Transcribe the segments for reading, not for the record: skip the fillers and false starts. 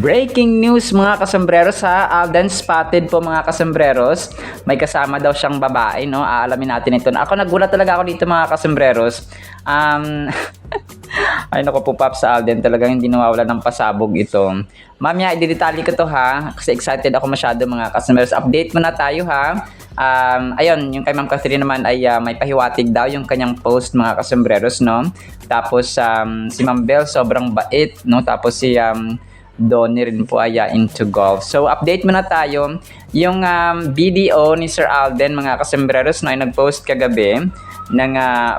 Breaking news mga kasambreros ha, Alden spotted po mga kasambreros. May kasama daw siyang babae, no? Aalamin natin ito. Ako nagulat talaga ako dito mga kasambreros. Ay naku po Pops sa Alden, talagang hindi nawawala ng pasabog ito. Mamaya i-detalye ko to ha, kasi excited ako masyado mga kasambreros. Update muna tayo ha. Ayun, yung kay Ma'am Catherine naman ay may pahiwatig daw yung kanyang post mga kasambreros, no? Tapos si Ma'am Bell sobrang bait, no? Tapos si Donnie rin po ay into golf. So, update muna tayo. Yung video ni Sir Alden, mga kasembreros, no, ay nag-post kagabi ng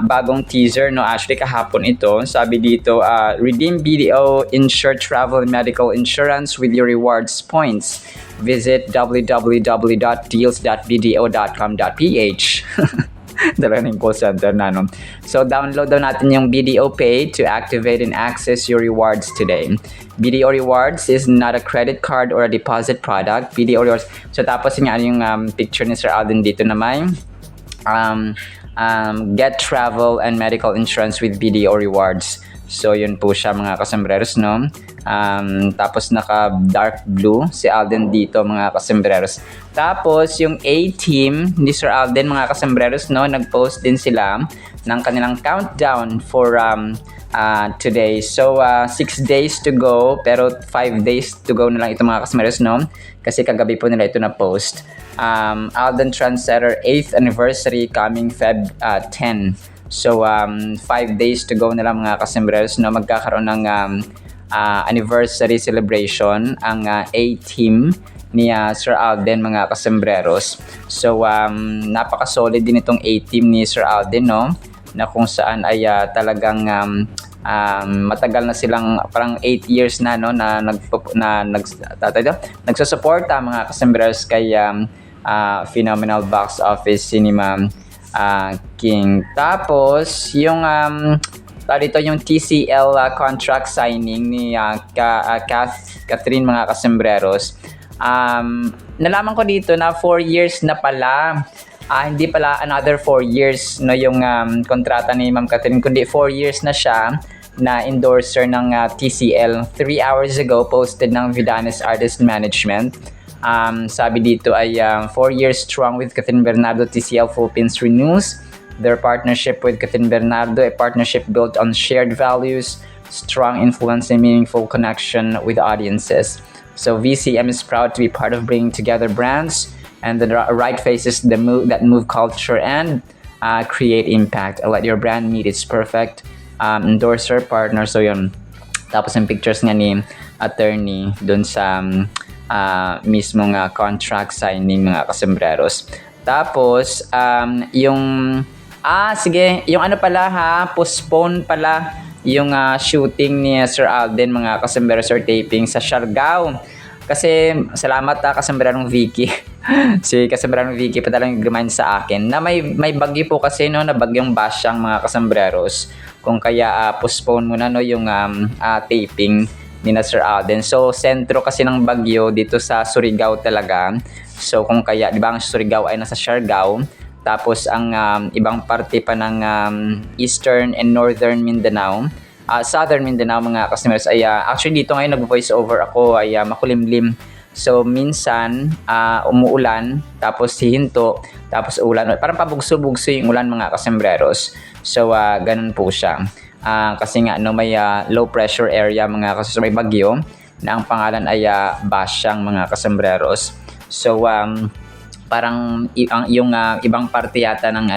bagong teaser, no, actually kahapon ito. Sabi dito, redeem BDO Insure Travel and Medical Insurance with your rewards points. Visit www.deals.bdo.com.ph. Dala ng call center na, no? So, download daw natin yung BDO Pay to activate and access your rewards today. BDO Rewards is not a credit card or a deposit product. BDO Rewards. So, tapos yung picture ni Sir Alden dito na may get travel and medical insurance with BDO Rewards. So, yun po siya mga kasembreros, no? Tapos naka dark blue si Alden dito mga kasembreros. Tapos yung A-team ni Sir Alden mga kasembreros, no, nag-post din sila ng kanilang countdown for today. So 6 days to go, pero 5 days to go na lang ito mga kasembreros, no? Kasi kagabi po nila ito na post. Alden Trendsetter 8th anniversary coming Feb 10. So 5 days to go na lang mga kasembreros, no, magkakaroon ng anniversary celebration ang A-team ni Sir Alden mga kasembreros. So napaka-solid din itong A-team ni Sir Alden, no, na kung saan ay talagang matagal na silang parang 8 years na, no, na nagsusuporta mga kasembreros kay Phenomenal Box Office Cinema King. Tapos yung dito yung TCL contract signing ni Catherine mga kasembreros. Nalaman ko dito na 4 years na pala. Hindi pala another 4 years, no, yung kontrata ni Ma'am Catherine, kundi 4 years na siya na endorser ng TCL. 3 hours ago posted ng Vidanes Artist Management. Sabi dito ay 4 years strong with Catherine Bernardo. TCL Philippines renews their partnership with Catherine Bernardo, a partnership built on shared values, strong influence, and meaningful connection with audiences. So VCM is proud to be part of bringing together brands and the right faces that move culture and create impact. Let your brand meet its perfect endorser partner. So yun. Tapos yung pictures nga ni attorney dun sa mismong contract signing mga kasembreros. Tapos yung sige, yung ano pala ha, postpone pala yung shooting ni Sir Alden mga kasembreros or taping sa Siargao. Kasi salamat kasembreros Vicky. Si kasembreros Vicky pa talagang nag-remind sa akin na may bagyo po kasi, no, na bagyong Basyang mga kasembreros. Kung kaya postpone muna, no, yung taping ni Sir Alden. So sentro kasi ng bagyo dito sa Surigao talaga. So kung kaya, di ba ang Surigao ay nasa Siargao, tapos ang ibang parte pa ng Eastern and Northern Mindanao, Southern Mindanao mga kasembreros ay actually dito ngayon nag-voice over ako ay makulimlim. So minsan umuulan, tapos hihinto, tapos ulan. Parang pabugso-bugso yung ulan mga kasembreros. So ganun po siya. Kasi nga, no, may low pressure area mga kasembreros, may bagyo na ang pangalan ay Basyang mga kasembreros. So parang yung ibang parte yata ng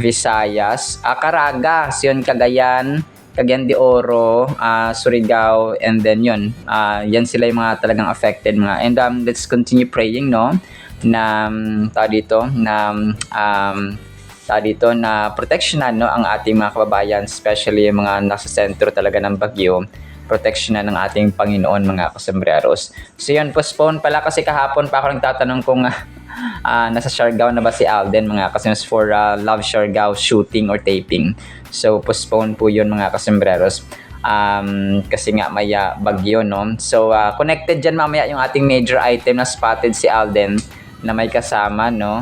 Visayas, Caraga, yun, Cagayan de Oro, Surigao, and then yun, yan sila yung mga talagang affected mga. And let's continue praying, no, na na proteksyonan, no, ang ating mga kababayan, especially yung mga nasa sentro talaga ng bagyo. Proteksyonan ng ating Panginoon mga kasembreros. So yun, postpone pala kasi kahapon pa ako nagtatanong kung nasa Siargao na ba si Alden mga kasembreros for Love Siargao shooting or taping. So postpone po yun mga kasembreros. Kasi nga may bagyo, no. So connected dyan mamaya yung ating major item na spotted si Alden na may kasama, no.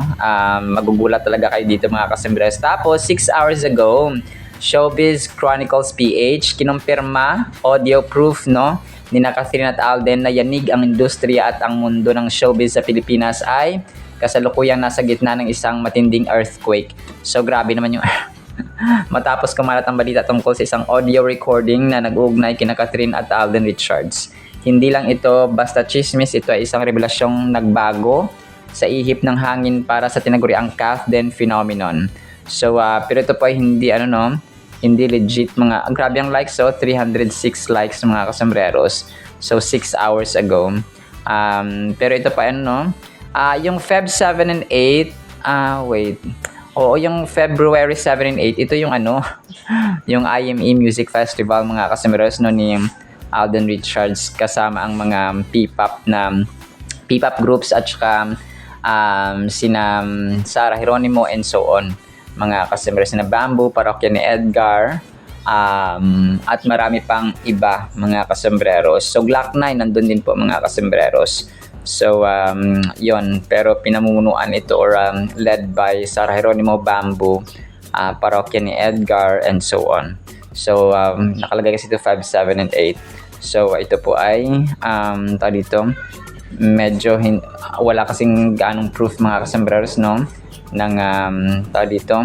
Magugulat talaga kayo dito mga kasembreros. Tapos 6 hours ago, Showbiz Chronicles PH kinumpirma, audio proof, no, ni Catherine at Alden na yanig ang industriya at ang mundo ng showbiz sa Pilipinas ay kasalukuyang nasa gitna ng isang matinding earthquake. So grabe naman yung matapos kumalat ang balita tungkol sa isang audio recording na nag-uugnay kina Catherine at Alden Richards. Hindi lang ito basta chismis, ito ay isang revelasyong nagbago sa ihip ng hangin para sa tinaguriang Kathden phenomenon. So, pero ito po ay hindi, hindi legit mga, grabe ang likes, 306 likes mga kasambreros. So, 6 hours ago. Pero ito pa, yung Feb 7 and 8, wait. Oo, yung February 7 and 8, ito yung yung IME Music Festival mga kasambreros ni Alden Richards kasama ang mga P-pop groups at saka sina Sarah Geronimo and so on. Mga kasambreros na Bamboo, Parokya ni Edgar, at marami pang iba mga kasambreros. So Glock 9 nandun din po mga kasambreros. So yon, pero pinamumunuan ito or led by Sarah Geronimo, Bamboo, Parokya ni Edgar and so on. So nakalagay kasi ito 5, 7 and 8. So ito po ay dito medyo wala kasing ganong proof mga kasambreros ng dito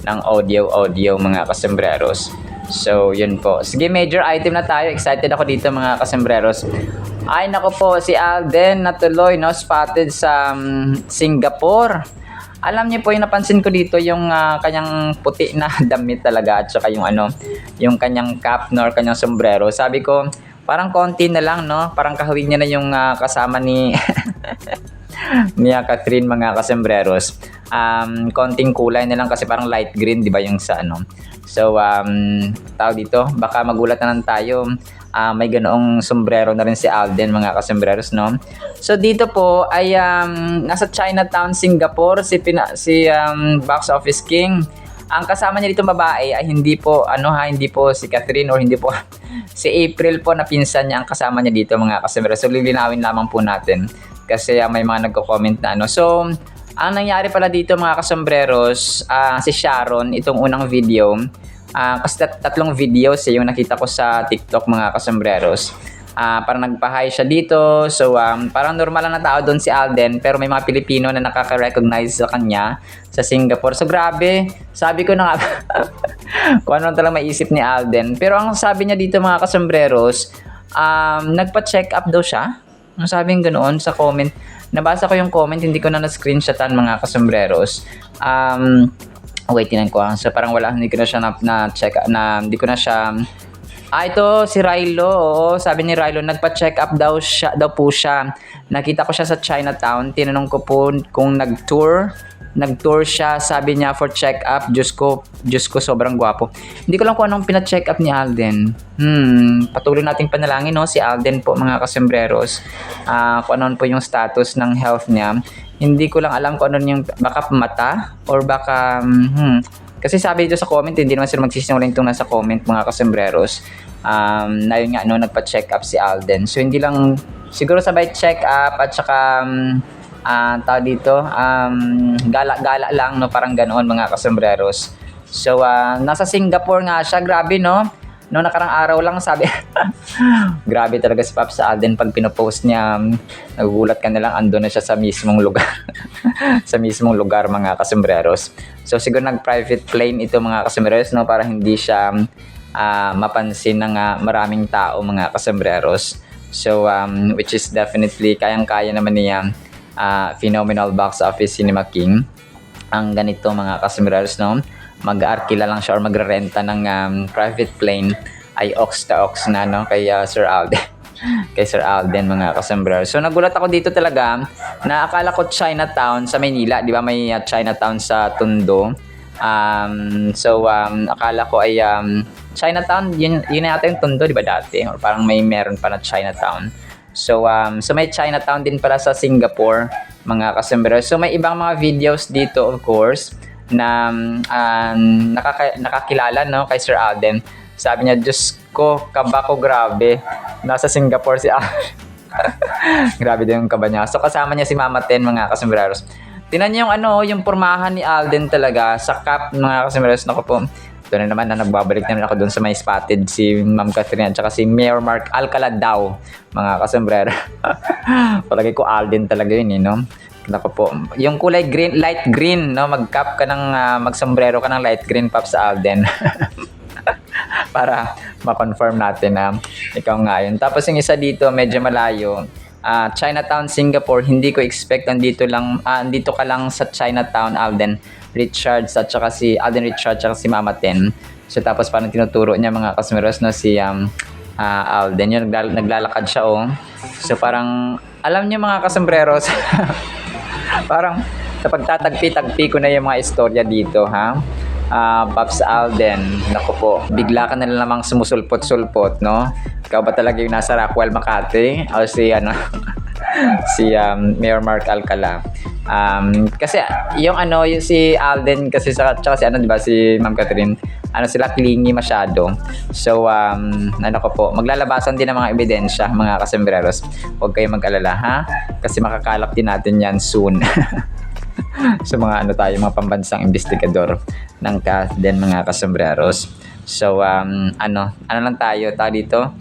ng audio mga kasambreros. So yun po, sige, major item na tayo. Excited ako dito mga kasambreros. Ay nako po, si Alden natuloy spotted sa Singapore. Alam niyo po, yung napansin ko dito yung kanyang puti na damit talaga at saka yung kanyang cap or kanyang sombrero. Sabi ko, parang konti na lang, parang kahawig niya na yung kasama ni ni Catherine mga kasambreros. Konting kulay na lang kasi parang light green, di ba, yung sa So, tao dito, baka magulat na lang tayo. May ganoong sombrero na rin si Alden mga kasambreros, So dito po ay nasa Chinatown, Singapore si Box Office King. Ang kasama niya dito babae ay hindi po hindi po si Catherine or hindi po si April po na pinsan niya ang kasama niya dito mga kasambreros. So lilinawin lamang po natin kasi may mga nagko-comment na So ang nangyari pala dito mga kasambreros, si Sharon itong unang video, kasi tatlong videos yung nakita ko sa TikTok mga kasambreros. Parang nagpa-hi siya dito. So parang normal lang na tao doon si Alden, pero may mga Pilipino na nakaka-recognize sa kanya sa Singapore. So grabe, sabi ko na nga kung ano talagang maisip ni Alden. Pero ang sabi niya dito mga kasambreros, nagpa-check up daw siya. Ang sabi ng ganoon sa comment. Nabasa ko yung comment, hindi ko na na-screenshotan mga kasambreros. Wait, tinan ko. So parang hindi ko na siya na-check, hindi ko na siya. Ito si Rilo. Oo, sabi ni Rilo, nagpa-check up daw po siya. Nakita ko siya sa Chinatown. Tinanong ko po kung nag-tour siya, sabi niya for check up. Diyos ko sobrang gwapo. Hindi ko lang kung anong pina-check up ni Alden. Patuloy nating panalangin si Alden po mga kasambreros. Kung ano po yung status ng health niya. Hindi ko lang alam kung ano yung baka mata or baka kasi sabi dito sa comment, hindi naman sila magsisinungaling itong nasa comment mga kasambreros. Na yun nga, nagpa-check up si Alden. So hindi lang, siguro sabay check up at saka tao dito, gala-gala lang, parang ganoon mga kasambreros. So nasa Singapore nga siya, grabe nakarang araw lang sabi grabe talaga si Pops Alden pag pinopost niya, nagugulat ka na lang andun na siya sa mismong lugar sa mismong lugar mga kasambreros. So siguro nag-private plane ito mga kasambreros para hindi siya mapansin ng maraming tao mga kasambreros. So which is definitely kayang-kaya naman niya Phenomenal Box Office Cinema King ang ganito mga kasambreros mag-arkila lang siya or magre-renta ng private plane ay ox to ox na kay Sir Alden kay Sir Alden mga kasambreros. So nagulat ako dito talaga na akala ko Chinatown sa Maynila, di ba may Chinatown sa Tondo. So akala ko ay Chinatown, yun yata yung Tondo, di ba dati, or parang meron pa na Chinatown. So may Chinatown din pala sa Singapore mga kasambreros. So may ibang mga videos dito of course na nakakilala kay Sir Alden. Sabi niya, Diyos ko, kaba ko grabe. Nasa Singapore si Alden. Grabe din yung kaba niya. So kasama niya si Mama Ten mga kasambreros. Tingnan niyo yung pormahan ni Alden talaga sa cap mga kasambreros. Naku po. Ito na naman na nagbabalik naman ako doon sa may spotted si Ma'am Catherine at saka si Mayor Mark Alcala daw, mga kasombrero. Palagi ko Alden talaga yun, no? Nako po. Yung kulay green, light green, no? Mag-cap ka ng, mag-sombrero ka ng light green, Pops Alden. Para ma-confirm natin na ikaw nga yun. Tapos yung isa dito, medyo malayo. Chinatown, Singapore, hindi ko expect andito ka lang sa Chinatown, Alden Richards at saka si Alden Richards at saka si Mama Ten. So tapos parang tinuturo niya mga kasmeros, no, si Alden yun, naglalakad siya, oh. So parang alam niyo mga kasembreros, parang sa pagtatagpi-tagpi ko na yung mga istorya dito, ha. Pops Alden, naku po, bigla ka na namang sumusulpot-sulpot, no? Ikaw ba talaga yung nasa Rockwell, Makati? O si, si Mayor Mark Alcala? Kasi yung si Alden kasi tsaka si di ba, si Ma'am Catherine, sila clingy masyado. So, ko po, maglalabasan din ng mga ebidensya, mga kasembreros. Huwag kayong mag-alala, ha? Kasi makakalap din natin yan soon. So mga mga pambansang investigador ng CASDEN, mga kasembreros. So lang tayo dito,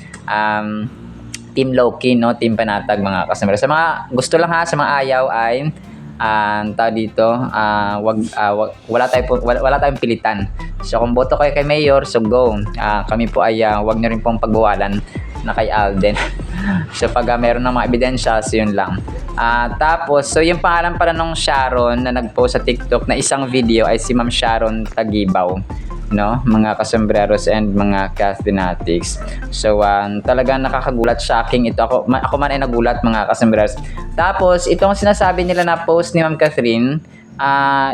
Team Loki, no, Team Panatag, mga kasembreros. Sa mga gusto lang, ha, sa mga ayaw ay dito, wala tayong pilitan. So kung boto kayo kay Mayor, so go. Kami po ay wag niyo rin pong pagbawalan na kay Alden. So pag meron ng mga ebidensya, so yun lang. Tapos, so yung pangalan pala nung Sharon na nag-post sa TikTok na isang video ay si Ma'am Sharon Tagibaw, no, mga kasembreros and mga Cathenatics. So talagang nakakagulat, shocking ito. Ako man ay nagulat, mga kasembreros. Tapos itong sinasabi nila na post ni Ma'am Catherine,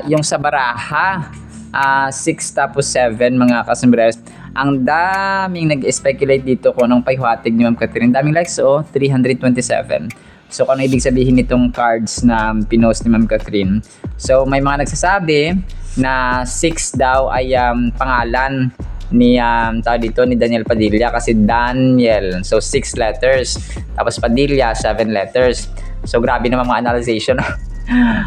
yung sa baraha, 6 tapos 7, mga kasembreros. Ang daming nag-speculate dito kung anong paihatig ni Ma'am Catherine. Daming likes, 327. So kung ano ibig sabihin nitong cards na pinost ni Ma'am Catherine. So may mga nagsasabi na 6 daw ay pangalan ni ni Daniel Padilla, kasi Daniel, so 6 letters, tapos Padilla 7 letters. So grabe naman mga analyzation.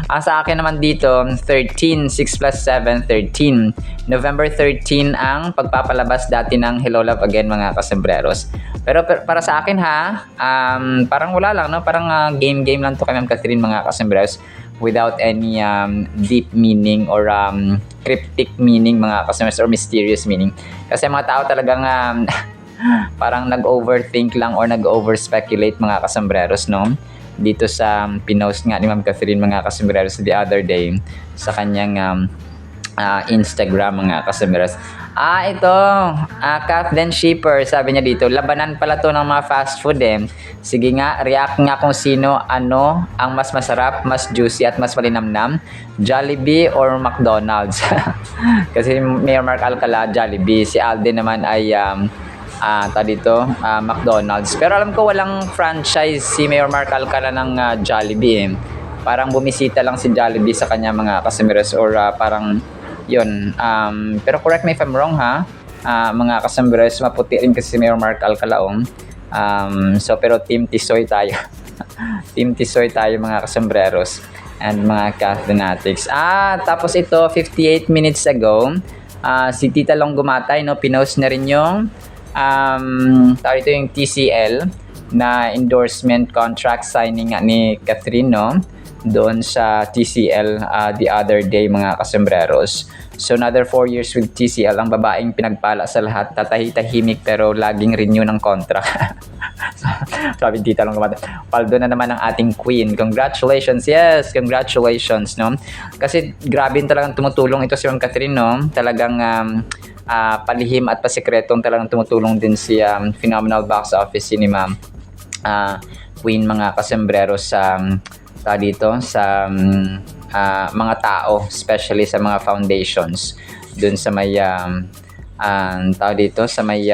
Sa akin naman dito, 13, 6 plus 7, 13. November 13 ang pagpapalabas dati ng Hello Love Again, mga kasembreros. Pero para sa akin, ha, parang wala lang, no? Parang game lang to kay Ma'am Catherine, mga kasembreros, without any deep meaning or cryptic meaning, mga kasembreros, or mysterious meaning. Kasi mga tao talagang parang nag-overthink lang or nag-overspeculate, mga kasembreros, no? Dito sa pinost nga ni Ma'am Catherine, mga kasembreros, the other day sa kanyang Instagram, mga kasembreros. Ito, Kathleen Shipper, sabi niya dito, labanan pala to ng mga fast food, eh. Sige nga, react nga kung sino, ang mas masarap, mas juicy at mas malinamnam, Jollibee or McDonald's. Kasi Mayor Mark Alcala, Jollibee. Si Alden naman ay McDonald's. Pero alam ko walang franchise si Mayor Mark Alcala ng Jollibee, eh. Parang bumisita lang si Jollibee sa kanya, mga kasembreros, or parang yun. Pero correct me if I'm wrong, ha, mga kasembreros, maputi rin kasi si Mayor Mark Alcala. So pero Team Tisoy tayo. Team Tisoy tayo, mga kasembreros and mga Cathenatics. Tapos ito, 58 minutes ago, si Tita Long Gumatay, no, pinost na rin yung ito yung TCL na endorsement contract signing ni Catherine, no, doon sa TCL the other day, mga kasembreros. So another 4 years with TCL, ang babaeng pinagpala sa lahat, tatahimik pero laging renew ng contract. Sabi Tita Long Gumatay, paldo na naman ang ating queen. Congratulations, yes, congratulations, no. Kasi grabe talagang tumutulong ito si Ma'am Catherine, no. Talagang palihim at pasikretong talagang tumutulong din si Phenomenal Box Office Cinema Queen, mga kasembreros, dito sa mga tao, especially sa mga foundations dun sa may dito sa may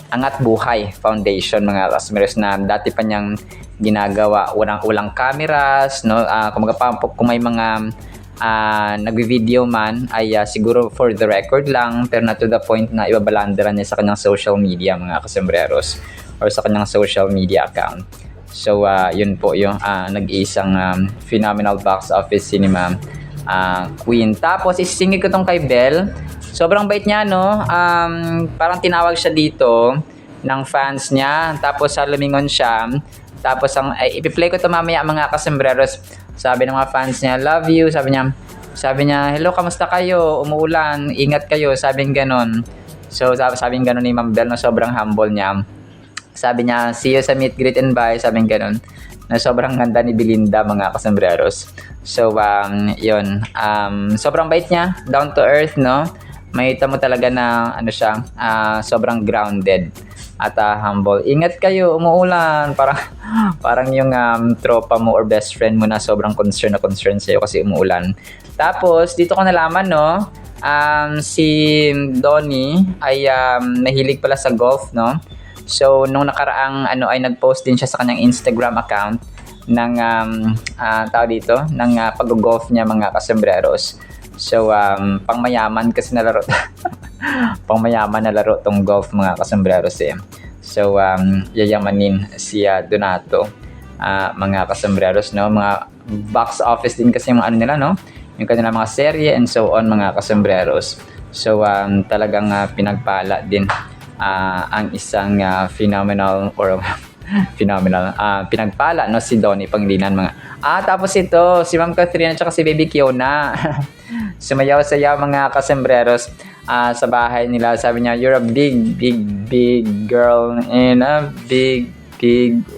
Angat Buhay Foundation, mga kasembreros, na dati pa niyang ginagawa. Walang cameras, no. Kung may mga nagvi-video man ay siguro for the record lang, pero not to the point na ibabalandaran niya sa kanyang social media, mga kasembreros, or sa kanyang social media account. So yun po yung nag-iisang Phenomenal Box Office Cinema Queen. Tapos isisingit ko tong kay Belle, Sobrang bait niya, no? Parang tinawag siya dito ng fans niya. Tapos lumingon siya. Tapos ipi-play ko to mamaya mga kasembreros. Sabi ng mga fans niya, love you. Sabi niya, hello, kamusta kayo? Umuulan, ingat kayo. Sabi niya ganon. So, sabi niya ganon ni Ma'am Bel, no? Sobrang humble niya. Sabi niya, see you sa meet, greet, and bye. Sabi niya ganon. Na sobrang ganda ni Belinda, mga kasembreros. So, yun. Sobrang bait niya. Down to earth, no? Makita mo talaga na, ano siya, sobrang grounded at humble. Ingat kayo, umuulan. Parang yung tropa mo or best friend mo na sobrang concern sa'yo kasi umuulan. Tapos, dito ko nalaman, no? Si Donnie ay nahilig pala sa golf, no? So, nung nakaraang ay nag-post din siya sa kanyang Instagram account ng ng pag-golf niya, mga kasembreros. So, pangmayaman kasi na laro. Pangmayaman na laro tong golf, mga kasembreros eh. So, yayamanin si Donato, mga kasembreros, no? Mga box office din kasi yung nila, no? Yung kanila mga serye and so on, mga kasembreros. So, talagang pinagpala din ang isang phenomenal pinagpala, no, si Donnie Pangilinan, mga. Tapos ito, si Ma'am Catherine at si Baby Kiona. Sumayaw-sayaw, mga kasembreros, sa bahay nila. Sabi niya, you're a big girl in a big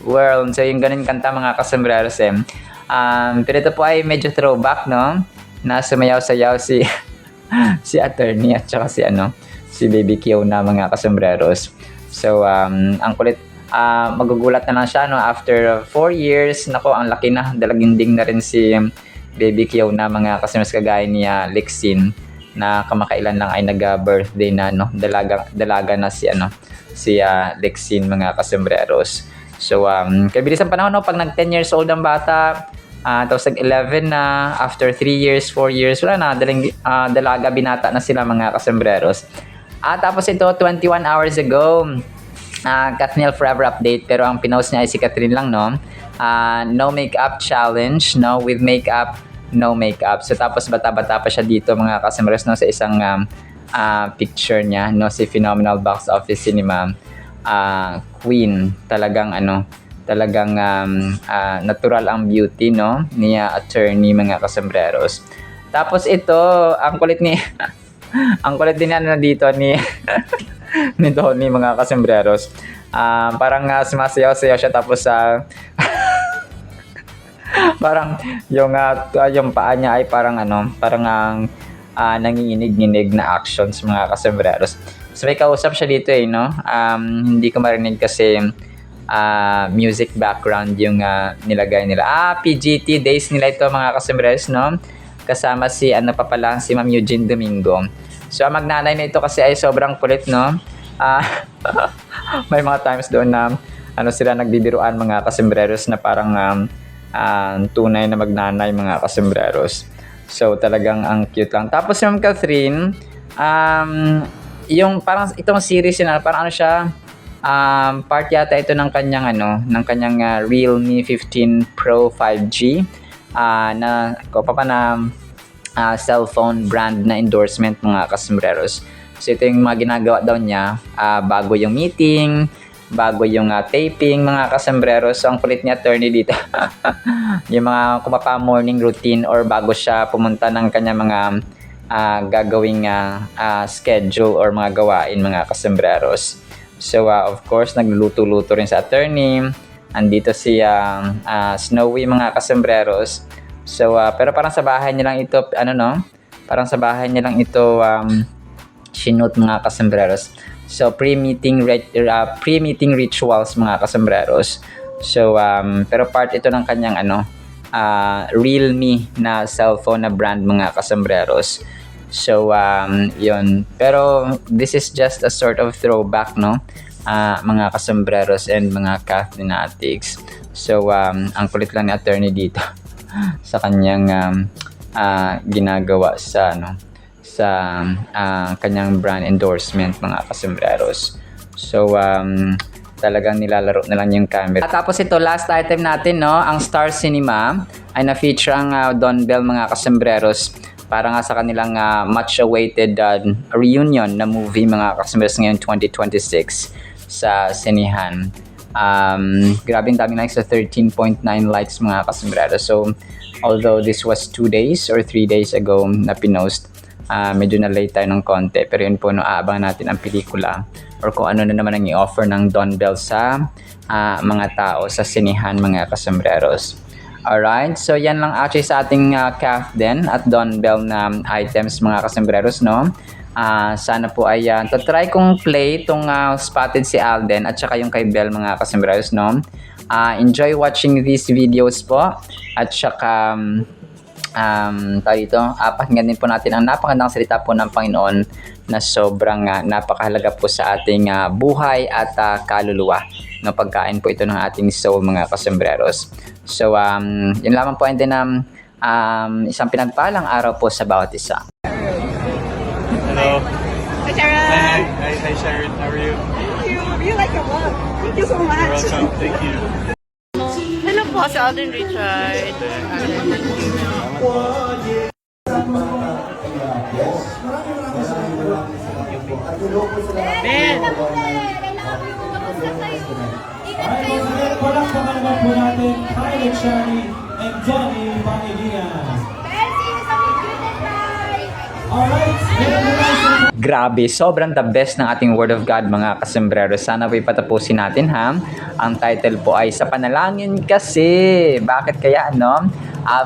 world. So, yung ganun kanta, mga kasembreros eh. Pero ito po ay medyo throwback, no? Na sumayaw-sayaw si attorney at saka si Baby Kiona, mga kasembreros. So, ang kulit, magugulat na lang siya, no? After 4 years, nako, ang laki na, dalaginding na rin si Baby Kiona, mga kasembreros, kagaya ni Lexin, na kamakailan lang ay nag-birthday na, no? Dalaga na si Lexin, mga kasembreros. So, kabilis ang panahon, no? Pag nag 10 years old ang bata, tapos nag-11 na, after 3 years, 4 years, wala na, dalaga, binata na sila, mga kasembreros. Tapos ito, 21 hours ago, Katniel Forever update, pero ang pinost niya ay si Catherine lang, no? No makeup challenge, no? With makeup, no makeup. So, tapos bata-bata pa siya dito, mga kasembreros, no? Sa isang picture niya, no? Si Phenomenal Box Office Cinema Queen. Talagang natural ang beauty, no? Ni attorney, mga kasembreros. Tapos ito, ang kulit ni ang kulit din dito ni ni Donnie, mga kasembreros. Parang sumasayaw-sayaw siya, tapos parang yung paa niya ay parang nanginginig-nginig na actions, mga kasembreros. So, may kausap siya dito eh, no? Hindi ko marinig kasi music background yung nilagay nila. PGT days nila ito, mga kasembreros, no? Kasama si si Ma'am Eugene Domingo. So, ang magnanay na ito kasi ay sobrang kulit, no? May mga times doon na sila nagbibiruan, mga kasembreros, na parang tunay na magnanay, mga kasembreros. So, talagang ang cute lang. Tapos si Ma'am Catherine, yung parang itong series na parang siya, part yata ito ng kanyang Realme 15 Pro 5G na cellphone brand na endorsement, mga kasembreros. So, ito yung mga ginagawa daw niya bago yung meeting, bago yung taping, mga kasembreros. So, ang kulit niya, attorney dito. Yung mga kumapa morning routine or bago siya pumunta ng kanya mga gagawing schedule or mga gawain, mga kasembreros. So, of course, nagluluto-luto rin sa attorney. Andito si Snowy, mga kasembreros. So, pero parang sa bahay niya lang ito, parang sa bahay niya lang ito sinut, mga kasembreros. So, pre-meeting rituals, mga kasembreros. So, pero part ito ng kanyang Realme na cellphone na brand, mga kasembreros. So, yun. Pero, this is just a sort of throwback, no? Mga kasembreros and mga Cathnatics. So, ang kulit lang ni attorney dito sa kanyang ginagawa sa kanyang brand endorsement, mga kasembreros. So, talagang nilalaro na lang yung camera. Tapos ito, last item natin, no? Ang Star Cinema ay na-feature ang Don Bell, mga kasembreros. para nga sa kanilang much awaited reunion na movie mga kasembres ngayon 2026 sa sinihan. Grabe daming likes, sa 13.9 likes mga kasombrero. So although this was 2 days or 3 days ago na pinost, medyo na late tayo ng konti, pero yun po, no, aabangan natin ang pelikula or kung ano na naman ang i-offer ng Don Bell sa mga tao sa sinihan mga kasombreros. Alright, so yan lang actually sa ating CAF din at Don Bell na items mga kasombreros, no. Sana po ay try kong play itong Spotted si Alden at saka yung kay Bell mga kasombreros, no. Enjoy watching these videos po at saka pakinggan din po natin ang napakagandang salita po ng Panginoon na sobrang napakahalaga po sa ating buhay at kaluluwa. No, pagkain po ito ng ating soul mga kasombreros. So yun lamang po, and then isang pinagpalang araw po sa bawat isa. Hello. Hi, Sharon. Hi, Sharon. How are you? Thank you. You like your vlog. Thank you so You're much. welcome. Thank you. Hello po, si Alden Richard. Palakpakan naman po natin Kylie Shani and Johnny Pangilinan. Alright, Grabe, sobrang the best ng ating Word of God mga kasembrero. Sana po ipatapusin natin ha. Ang title po ay Sa Panalangin Kasi. Bakit kaya ano?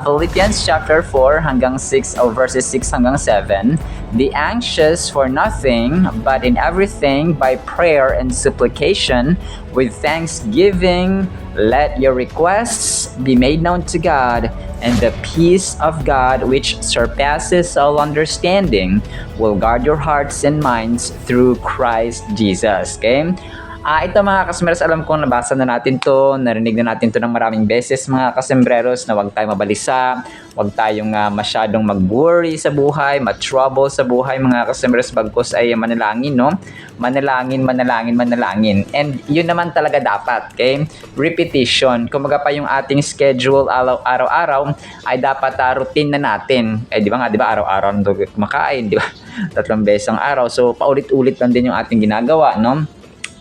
Philippians chapter 4 hanggang 6 o verses 6 hanggang 7. Be anxious for nothing, but in everything by prayer and supplication with thanksgiving let your requests be made known to God, and the peace of God which surpasses all understanding will guard your hearts and minds through Christ Jesus. Okay? Ito mga kasembreros, alam kong nabasa na natin to, narinig na natin to ng maraming beses mga kasembreros, na huwag tayong mabalisa, huwag tayong masyadong mag-worry sa buhay, ma-trouble sa buhay mga kasembreros, bagkus ay manalangin, no? Manalangin, manalangin, manalangin. And yun naman talaga dapat, okay? Repetition. Kumaga pa yung ating schedule araw-araw ay dapat routine na natin. Di ba nga, di ba araw-araw nito kumakain, di ba? 3 beses ang araw. So paulit-ulit lang din yung ating ginagawa, no?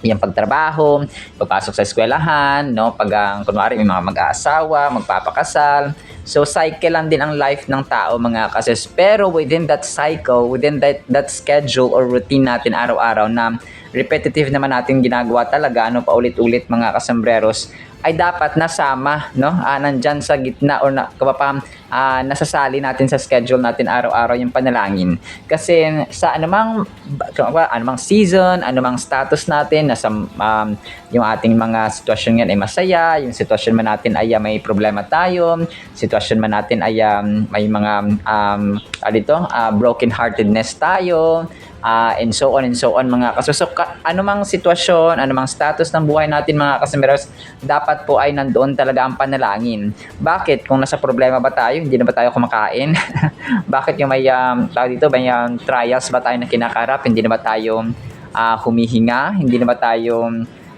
Yung pagtrabaho, pagpasok sa eskwelahan, no? Pag kunwari may mga mag-aasawa, magpapakasal. So cycle lang din ang life ng tao mga kases. Pero within that cycle, within that schedule or routine natin araw-araw na repetitive naman natin ginagawa talaga, no, paulit-ulit mga kasembreros, ay dapat nasama, no, nandyan sa gitna or nasasali natin sa schedule natin araw-araw yung panalangin. Kasi sa anumang season, anumang status natin, nasa yung ating mga sitwasyon yan ay masaya, yung sitwasyon man natin ay may problema tayo, sitwasyon man natin ay may mga broken heartedness tayo, and so on mga kaso. So anumang sitwasyon, anumang status ng buhay natin mga kasemberos, dapat po ay nandoon talaga ang panalangin. Bakit? Kung nasa problema ba tayo, hindi na ba tayo kumakain? Bakit yung may trials ba tayo na kinakarap, hindi na ba tayo humihinga, hindi na ba tayo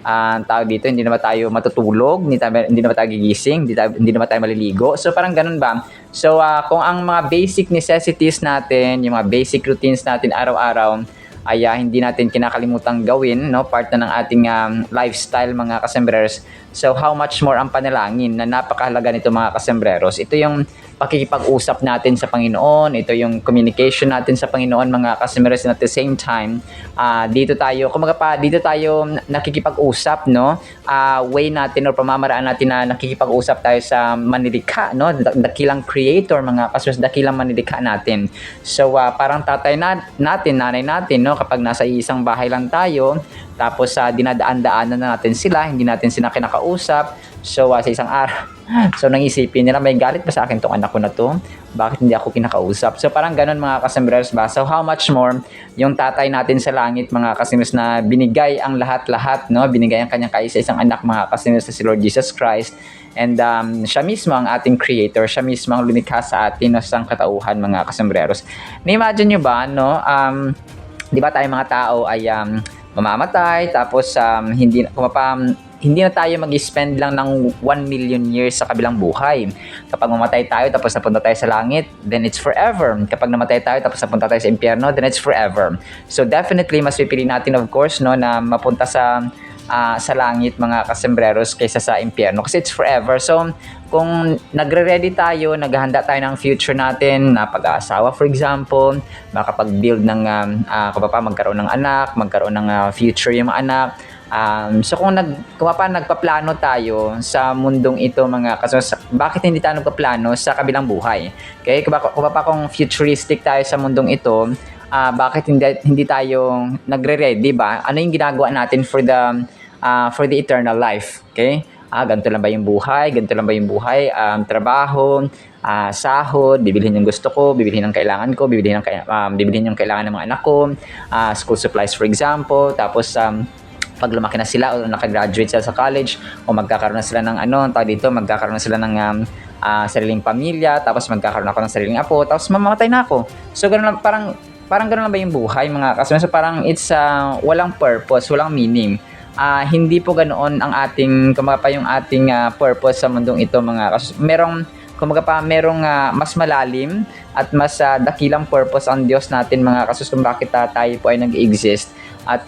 hindi na ba tayo matutulog, hindi na ba tayo gigising, hindi na ba tayo maliligo? So parang ganun ba? So kung ang mga basic necessities natin, yung mga basic routines natin araw-araw ay hindi natin kinakalimutang gawin, no, part na ng ating lifestyle mga kasembreros. So how much more ang panalangin na napakahalaga nito mga kasembreros. Ito yung pakikipag-usap natin sa Panginoon, ito yung communication natin sa Panginoon mga kasembreros, and at the same time dito tayo nakikipag-usap, no, way natin or pamamaraan natin na nakikipag-usap tayo sa manilikha, no, dakilang creator mga kasembreros, dakilang manilikha natin. So parang tatay natin, nanay natin, no, kapag nasa isang bahay lang tayo, tapos dinadaan-daanan na natin sila, hindi natin sila kinakausap. So sa isang araw, so nang isipin nila, may galit ba sa akin tong anak ko na to? Bakit hindi ako kinakausap? So parang ganun mga kasembreros ba? So how much more yung tatay natin sa langit mga kasembreros, na binigay ang lahat-lahat, no? Binigay ang kanyang kaisa-isang anak mga kasembreros na si Lord Jesus Christ. And siya mismo ang ating creator, siya mismo ang lumikha sa atin, no, sa katauhan mga kasembreros. Na-imagine nyo ba, no? Di ba tayo mga tao ay mamamatay, tapos hindi na tayo mag-spend lang ng 1 million years sa kabilang buhay. Kapag mamatay tayo tapos napunta tayo sa langit, then it's forever. Kapag namatay tayo tapos napunta tayo sa impyerno, then it's forever. So definitely mas pipili natin of course no na mapunta sa langit mga kasembreros kaysa sa impyerno kasi it's forever. So kung nagre-ready tayo, naghahanda tayo ng future natin na pag-aasawa for example, makapag-build ng magkaroon ng anak, magkaroon ng future yung mga anak. So kung nagpaplano tayo sa mundong ito mga kaso, bakit hindi tayo nagpaplano sa kabilang buhay? Okay? Kung futuristic tayo sa mundong ito, bakit hindi tayo nagre-ready ba? Ano yung ginagawa natin for the eternal life? Okay? Ganito lang ba yung buhay? Ganito lang ba yung buhay? Trabaho, sahod, bibilhin yung gusto ko, bibilhin ang kailangan ko, bibilhin yung kailangan ng mga anak ko, school supplies for example, tapos pag lumaki na sila o nakagraduate sila sa college o magkakaroon na sila ng magkakaroon na sila ng sariling pamilya, tapos magkakaroon ako ng sariling apo, tapos mamamatay na ako. So ganun lang, parang ganun lang ba yung buhay mga kasama? So parang it's walang purpose, walang meaning. Hindi po ganoon ang ating yung ating purpose sa mundong ito mga kasama. Merong mas malalim at mas dakilang purpose ang Diyos natin mga kasus kung bakit tayo po ay nag-exist at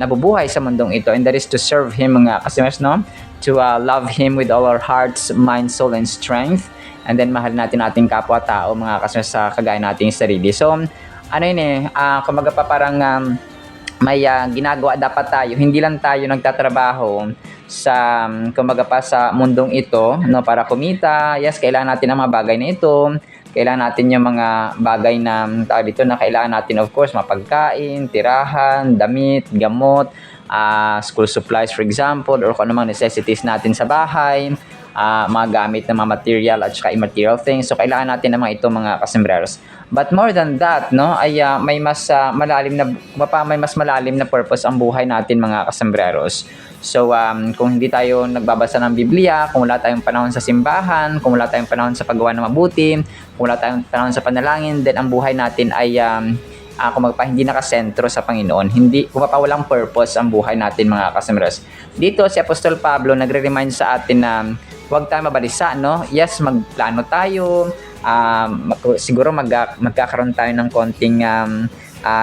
nabubuhay sa mundong ito, and that is to serve Him mga kasimas, no? To love Him with all our hearts, mind, soul, and strength, and then mahal natin ating kapwa-tao mga kasimas sa kagaya nating sarili. So parang may ginagawa dapat tayo, hindi lang tayo nagtatrabaho sa sa mundong ito no para kumita. Yes, kailangan natin ang mga bagay na ito, kailangan natin yung mga bagay na na kailangan natin, of course, mapagkain, tirahan, damit, gamot, school supplies for example, or kung anumang necessities natin sa bahay, mga gamit na mga material at saka immaterial things. So kailangan natin ng mga ito mga kasembreros. But more than that, no, ay may mas malalim na purpose ang buhay natin mga kasembreros. So kung hindi tayo nagbabasa ng Biblia, kung wala tayong panahon sa simbahan, kung wala tayong panahon sa paggawa ng mabuti, kung wala tayong panahon sa panalangin, then ang buhay natin ay hindi nakasentro sa Panginoon. Walang purpose ang buhay natin mga kasembreros. Dito si Apostol Pablo nagre-remind sa atin na huwag tayo mabalisa, no? Yes, magplano tayo. Siguro magkakaroon tayo ng konting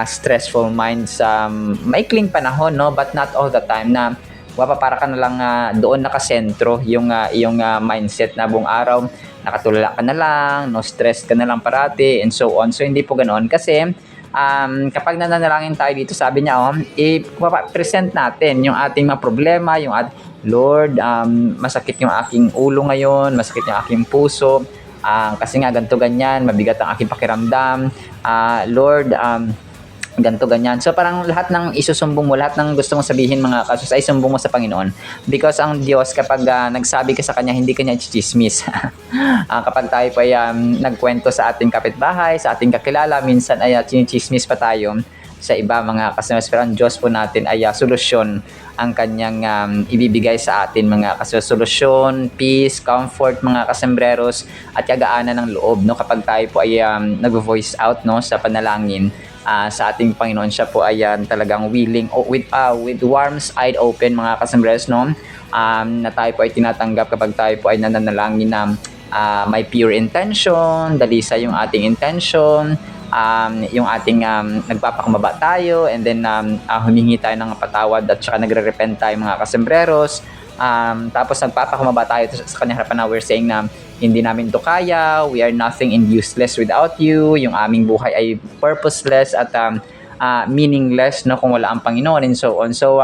stressful mind sa maikling panahon, no? But not all the time na para ka na lang doon nakasentro yung iyong mindset na buong araw nakatulala ka na lang, no stress ka na lang parati, and so on. So hindi po ganoon kasi kapag nananalangin tayo dito, sabi niya present natin yung ating mga problema, Lord, masakit yung aking ulo ngayon, masakit yung aking puso, kasi nga ganito ganyan, mabigat ang aking pakiramdam, Lord, ganito ganyan. So parang lahat ng isusumbong mo, lahat ng gusto mong sabihin mga kasus ay sumbong mo sa Panginoon, because ang Diyos kapag nagsabi ka sa Kanya, hindi Kanya chismis. Kapag tayo po ay nagkwento sa ating kapitbahay, sa ating kakilala, minsan ay chinichismis pa tayo sa iba mga kasus, pero ang Diyos po natin ay solusyon ang Kanyang ibibigay sa atin mga kasus, solusyon, peace, comfort mga kasembreros, at kagaanan ng loob, no, kapag tayo po ay nag-voice out, no, sa panalangin sa ating Panginoon. Siya po ay talagang willing with arms-eyed open mga kasembreros, no, na tayo po ay tinatanggap kapag tayo po ay nananalangin na may pure intention, dalisa yung ating intention, yung ating nagpapakumbaba tayo, and then humingi tayo ng patawad at saka nagre-repent tayo mga kasembreros, tapos nagpapakumbaba tayo sa Kanyang harapan na we're saying na hindi namin to kaya, we are nothing and useless without you, yung aming buhay ay purposeless at meaningless, no, kung wala ang Panginoon, and so on. So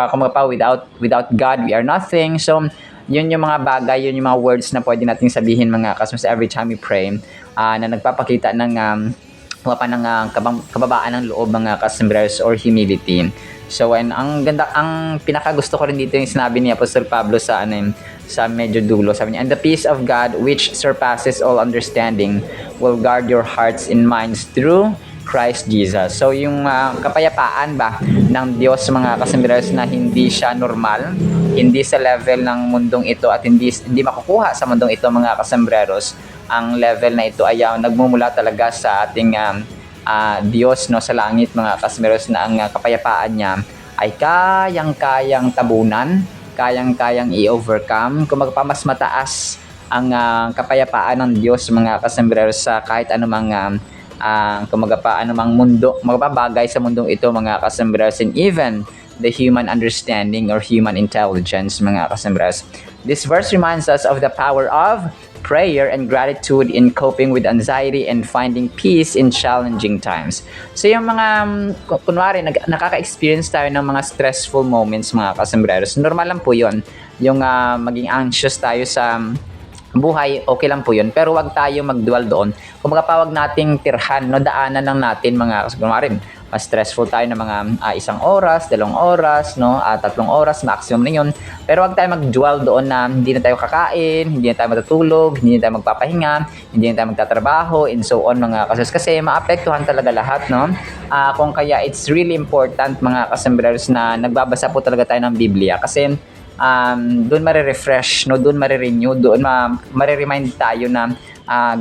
without God we are nothing. So yun yung mga bagay, yun yung mga words na pwede nating sabihin mga kasmas every time we pray, na nagpapakita ng kababaan ng loob mga kasembreros or humility. So ang pinakagusto ko rin dito yung sinabi ni Apostol Pablo sa medyo dulo, sabi niya, and the peace of God which surpasses all understanding will guard your hearts and minds through Christ Jesus. So yung kapayapaan ba ng Diyos mga kasembreros na hindi siya normal, hindi sa level ng mundong ito at hindi makukuha sa mundong ito mga kasembreros. Ang level na ito ay nagmumula talaga sa ating Diyos, no, sa langit mga kasembreros, na ang kapayapaan niya ay kayang-kayang tabunan kayang-kayang i-overcome. Kung mas mataas ang kapayapaan ng Diyos mga kasembreros sa kahit anumang anumang mundo, bagay sa mundong ito mga kasembreros, and even the human understanding or human intelligence mga kasembreros. This verse reminds us of the power of prayer and gratitude in coping with anxiety and finding peace in challenging times. So yung mga, kunwari, nakaka-experience tayo ng mga stressful moments mga kasembreros, normal lang po yun. Yung maging anxious tayo sa buhay, okay lang po yun. Pero wag tayo magdual doon. Kung magpawag nating tirhan, no, daanan lang natin mga kasembreros. Stressful tayo ng mga 1 oras, 2 oras, no, 3 oras, maximum na yun. Pero wag tayo mag-dual doon na hindi na tayo kakain, hindi na tayo matutulog, hindi na tayo magpapahinga, hindi na tayo magtatrabaho, and so on mga kasos. Kasi maapektuhan talaga lahat, no? Kung kaya it's really important mga kasembreros na nagbabasa po talaga tayo ng Biblia. Kasi doon mare-refresh, no, doon mare-renew, doon mare-remind tayo na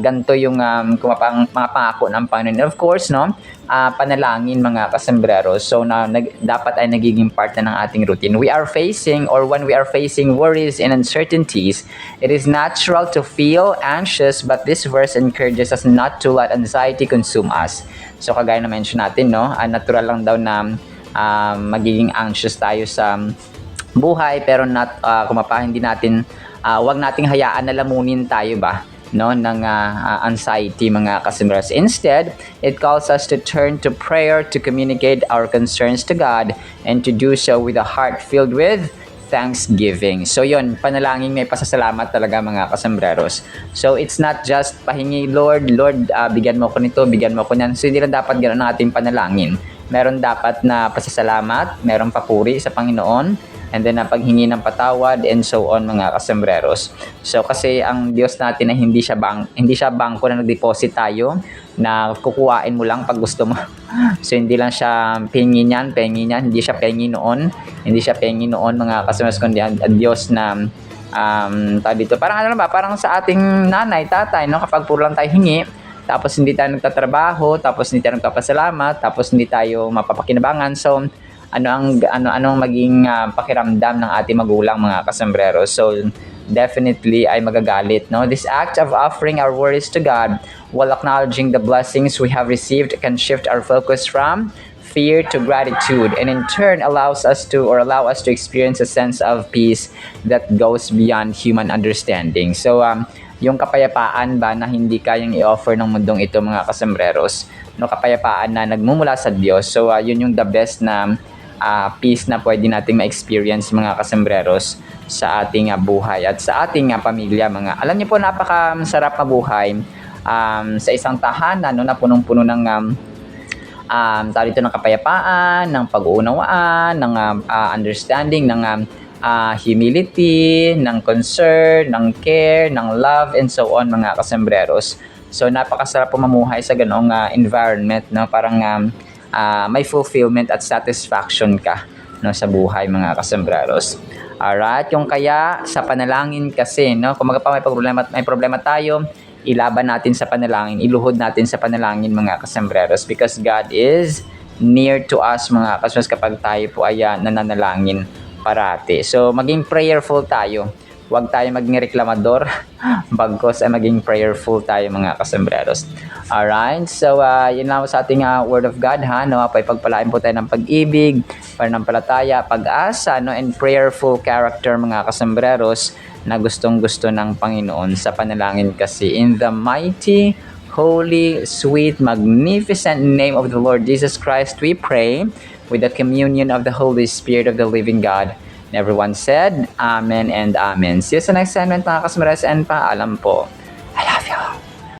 ganito yung mga pangako ng Panginoon. Of course, no, panalangin mga kasembreros. So dapat ay nagiging part na ng ating routine. When we are facing worries and uncertainties, it is natural to feel anxious, but this verse encourages us not to let anxiety consume us. So kagaya na mention natin, no, natural lang daw na magiging anxious tayo sa buhay, pero hindi natin wag nating hayaan na lamunin tayo ba, no, ng anxiety mga kasembreros. Instead, it calls us to turn to prayer to communicate our concerns to God and to do so with a heart filled with thanksgiving. So yun, panalangin may pasasalamat talaga mga kasembreros. So it's not just pahingi, Lord, bigyan mo ko nito, bigyan mo ko niyan. So hindi lang dapat ganoon ang ating panalangin. Meron dapat na pasasalamat, meron papuri sa Panginoon, and then paghingi ng patawad, and so on mga kasembreros. So kasi ang Diyos natin ay hindi siya bangko na nag-deposit tayo na kukuhain mo lang pag gusto mo. So hindi lang siya pengi niyan, hindi siya pengi noon mga kasembreros, kundi ang Diyos na dito. Parang sa ating nanay, tatay, no, kapag puro lang tayo hingi, tapos hindi tayo nagtatrabaho, tapos hindi tayo nagpapasalamat, tapos hindi tayo mapapakinabangan. So anong maging pakiramdam ng ating magulang mga kasembreros. So definitely ay magagalit, no? This act of offering our worries to God while acknowledging the blessings we have received can shift our focus from fear to gratitude, and in turn allow us to experience a sense of peace that goes beyond human understanding. So yung kapayapaan ba na hindi kayang i-offer ng mundong ito mga kasembreros, no, kapayapaan na nagmumula sa Diyos. So yun yung the best na peace na pwede nating ma-experience mga kasembreros sa ating buhay at sa ating pamilya. Alam niyo po, napakasarap mabuhay sa isang tahanan, no, na punong-puno ng ng kapayapaan, ng pag-uunawaan, ng understanding, ng humility, ng concern, ng care, ng love, and so on mga kasembreros. So napakasarap po mamuhay sa ganoong environment, no? Parang may fulfillment at satisfaction ka, no, sa buhay mga kasembreros. Alright, yung kaya sa panalangin kasi, no, kung may problema tayo, ilaban natin sa panalangin, iluhod natin sa panalangin mga kasembreros, because God is near to us mga kasembreros kapag tayo po ay nananalangin parati. So maging prayerful tayo. Huwag tayo maging reklamador, bagkos ay maging prayerful tayo mga kasembreros. Alright, so yun lang sa ating Word of God, ha, no? Pagpalain po tayo ng pag-ibig, pananampalataya, pag-asa, no? And prayerful character mga kasembreros na gustong-gusto ng Panginoon sa panalangin kasi. In the mighty, holy, sweet, magnificent name of the Lord Jesus Christ, we pray with the communion of the Holy Spirit of the living God. And everyone said, Amen and Amen. See you sa next segment mga kasembreros, and paalam po.